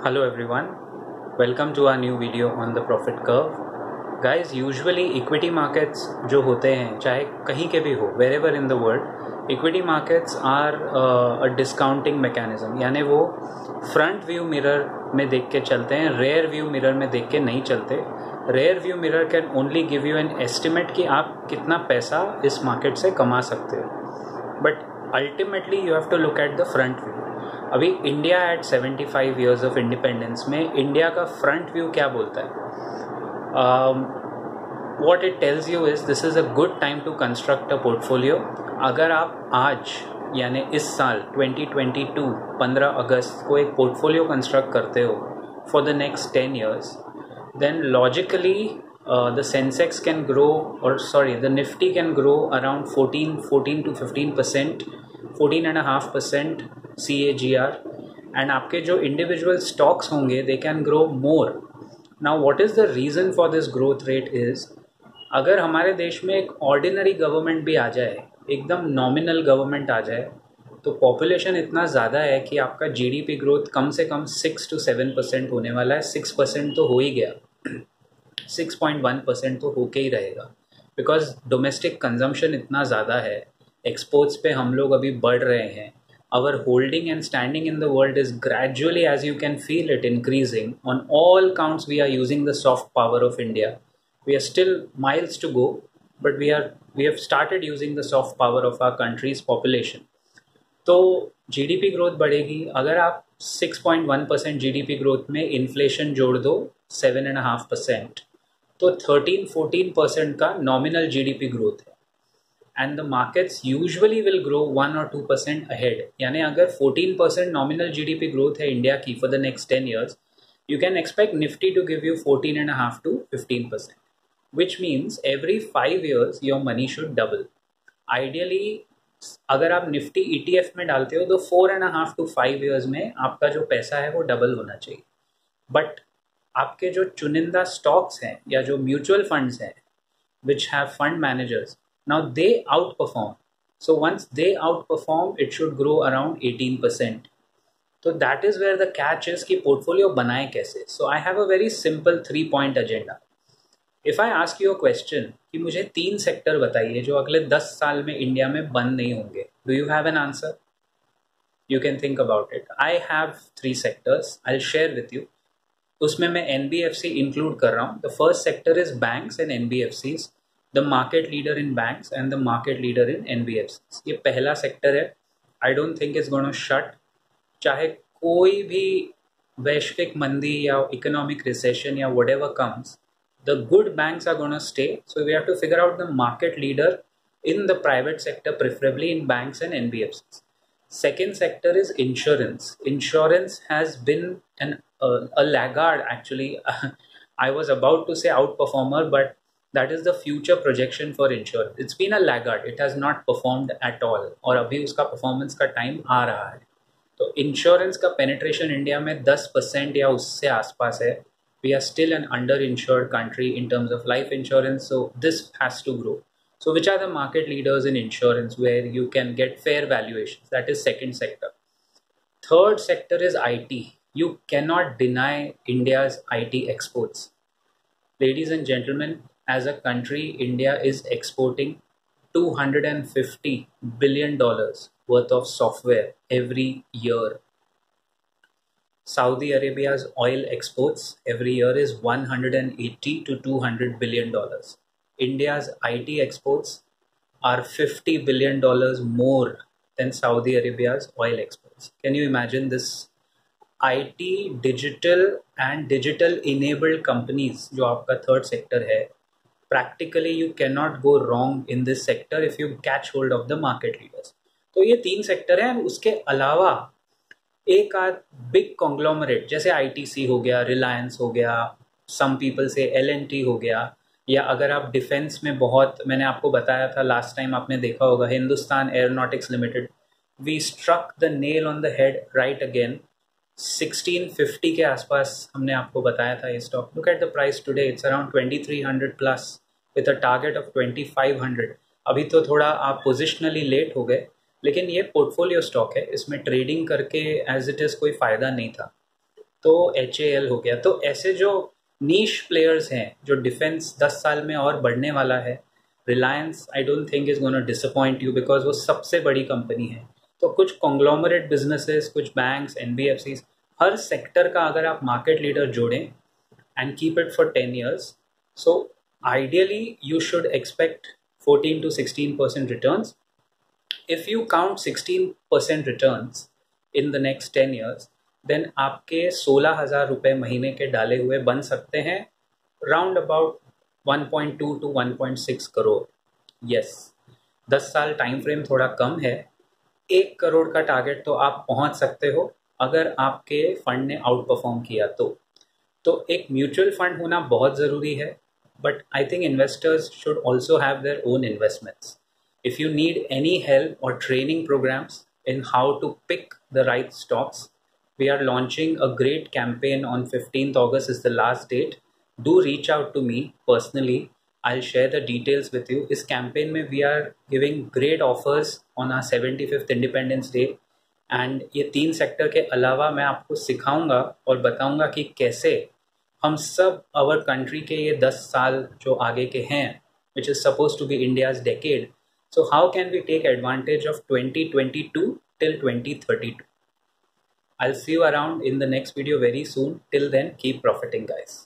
Hello everyone, welcome to our new video on the profit curve. Guys, usually equity markets जो होते हैं चाहे कहीं के भी हो, wherever in the world, equity markets are a discounting mechanism. यानी वो front view mirror में देख के चलते हैं, rear view mirror में देख के नहीं चलते. rear view mirror can only give you an estimate कि आप कितना पैसा इस मार्केट से कमा सकते हो, but ultimately you have to look at the front view. अभी India at 75 years of independence में इंडिया का फ्रंट व्यू क्या बोलता है? What it tells you is this is a good time to construct a portfolio. अगर आप आज यानी इस साल 2022 15 अगस्त को एक पोर्टफोलियो कंस्ट्रक्ट करते हो for the next 10 years, then logically the Sensex can grow, or sorry, the Nifty can grow around 14 to 15%, 14.5% CAGR, and आपके जो individual stocks होंगे they can grow more. Now what is the reason for this growth rate is, अगर हमारे देश में एक ordinary government भी आ जाए, एकदम nominal government आ जाए, तो population इतना ज़्यादा है कि आपका GDP growth कम से कम 6 to 7% होने वाला है. 6% तो हो ही गया, 6.1% तो होके ही रहेगा, बिकॉज डोमेस्टिक कंजम्पशन इतना ज़्यादा है, एक्सपोर्ट्स पे हम लोग अभी बढ़ रहे हैं. Our holding and standing in the world is gradually, as you can feel it, increasing. On all counts we are using the soft power of India. We are still miles to go, but we have started using the soft power of our countries population. तो GDP growth बढ़ेगी. अगर आप 6.1% GDP growth में inflation जोड़ दो 7.5%, तो 13-14% का nominal GDP growth है. And the markets usually will grow 1 or 2% ahead. यानी अगर 14% नॉमिनल जीडीपी ग्रोथ है इंडिया की for the next 10 years, you can expect Nifty to give you 14.5 to 15%, which means every 5 years your money should double. Ideally अगर आप Nifty ETF में डालते हो तो 4.5 to 5 years में आपका जो पैसा है वो डबल होना चाहिए. बट आपके जो चुनिंदा स्टॉक्स हैं या जो म्यूचुअल फंड्स हैं which have fund managers, now they outperform. So once they outperform it should grow around 18%. तो that is where the catch is कि पोर्टफोलियो बनाए कैसे. So I have a very simple 3-point agenda. If I ask you a question कि मुझे 3 sector बताइए जो अगले 10 साल में इंडिया में बंद नहीं होंगे, do you have an answer? You can think about it. I have 3 sectors. I will share with you. उसमें मैं NBFC इंक्लूड कर रहा हूँ. The first sector is banks and NBFCs, the market leader in banks and the market leader in NBFCs. ये पहला sector है. I don't think it's gonna shut. चाहे कोई भी वैश्विक मंदी या इकोनॉमिक रिसेशन या whatever comes, the good banks are gonna stay. So we have to figure out the market leader in the private sector, preferably in banks and NBFCs. Second sector is insurance. Insurance has been a laggard actually. I was about to say outperformer, but that is the future projection for insurance. It's been a laggard. It has not performed at all. और अभी उसका performance का time आ रहा है. तो insurance का penetration India में 10% या उससे आसपास है. We are still an under-insured country in terms of life insurance, so this has to grow. So which are the market leaders in insurance where you can get fair valuations? That is second sector. Third sector is IT. You cannot deny India's IT exports. Ladies and gentlemen, as a country, India is exporting $250 billion worth of software every year. Saudi Arabia's oil exports every year is $180 to $200 billion. India's IT exports are $50 billion more than Saudi Arabia's oil exports. Can you imagine this? IT, digital and digital enabled companies, जो आपका third sector है, practically you cannot go wrong in this sector if you catch hold of the market leaders. तो ये 3 sector हैं. उसके अलावा एक आध बिग कॉन्ग्लोमरेट जैसे ITC हो गया, रिलायंस हो गया, some people say L&T हो गया, या अगर आप डिफेंस में बहुत, मैंने आपको बताया था लास्ट टाइम, आपने देखा होगा Hindustan aeronautics limited. We struck the nail on the head right again. 1650 के आसपास हमने आपको बताया था ये stock. Look at the price today, it's around 2300 plus with a target of 2500. अभी तो थोड़ा आप पोजिशनली लेट हो गए, लेकिन ये पोर्टफोलियो स्टॉक है. इसमें ट्रेडिंग करके एज इट इज़ कोई फ़ायदा नहीं था. तो HAL हो गया। तो ऐसे जो नीश प्लेयर्स हैं, जो डिफेंस 10 साल में और बढ़ने वाला है, Reliance I don't think is gonna disappoint you because वो सबसे बड़ी कंपनी है। तो कुछ कॉन्ग्लोमरेट बिजनेसेस, कुछ बैंक्स, NBFCs, हर सेक्टर का अगर आप मार्केट लीडर जोड़ें and keep it for 10 years. So ideally you should expect 14 to 16% returns. If you count 16% returns in the next 10 years, then आपके 16,000 रुपये महीने के डाले हुए बन सकते हैं round about 1.2 to 1.6 crore. Yes, 10 साल टाइम फ्रेम थोड़ा कम है। 1 करोड़ का टारगेट तो आप पहुंच सकते हो अगर आपके फंड ने आउट परफॉर्म किया तो एक म्यूचुअल फंड होना बहुत ज़रूरी है, but I think investors should also have their own investments. If you need any help और training programs in how to pick the right stocks, we are launching a great campaign on 15th August is the last date. Do reach out to me personally. I'll share the details with you. इस campaign में we are giving great offers on our 75th Independence Day. And ये 3 sector के अलावा मैं आपको सिखाऊंगा और बताऊंगा कि कैसे हम सब आवर कंट्री के ये 10 साल जो आगे के हैं, which is suppose to be India's decade, so how can we take advantage of 2022 till 2032? I'll see you around in the next video very soon. Till then, keep profiting, guys.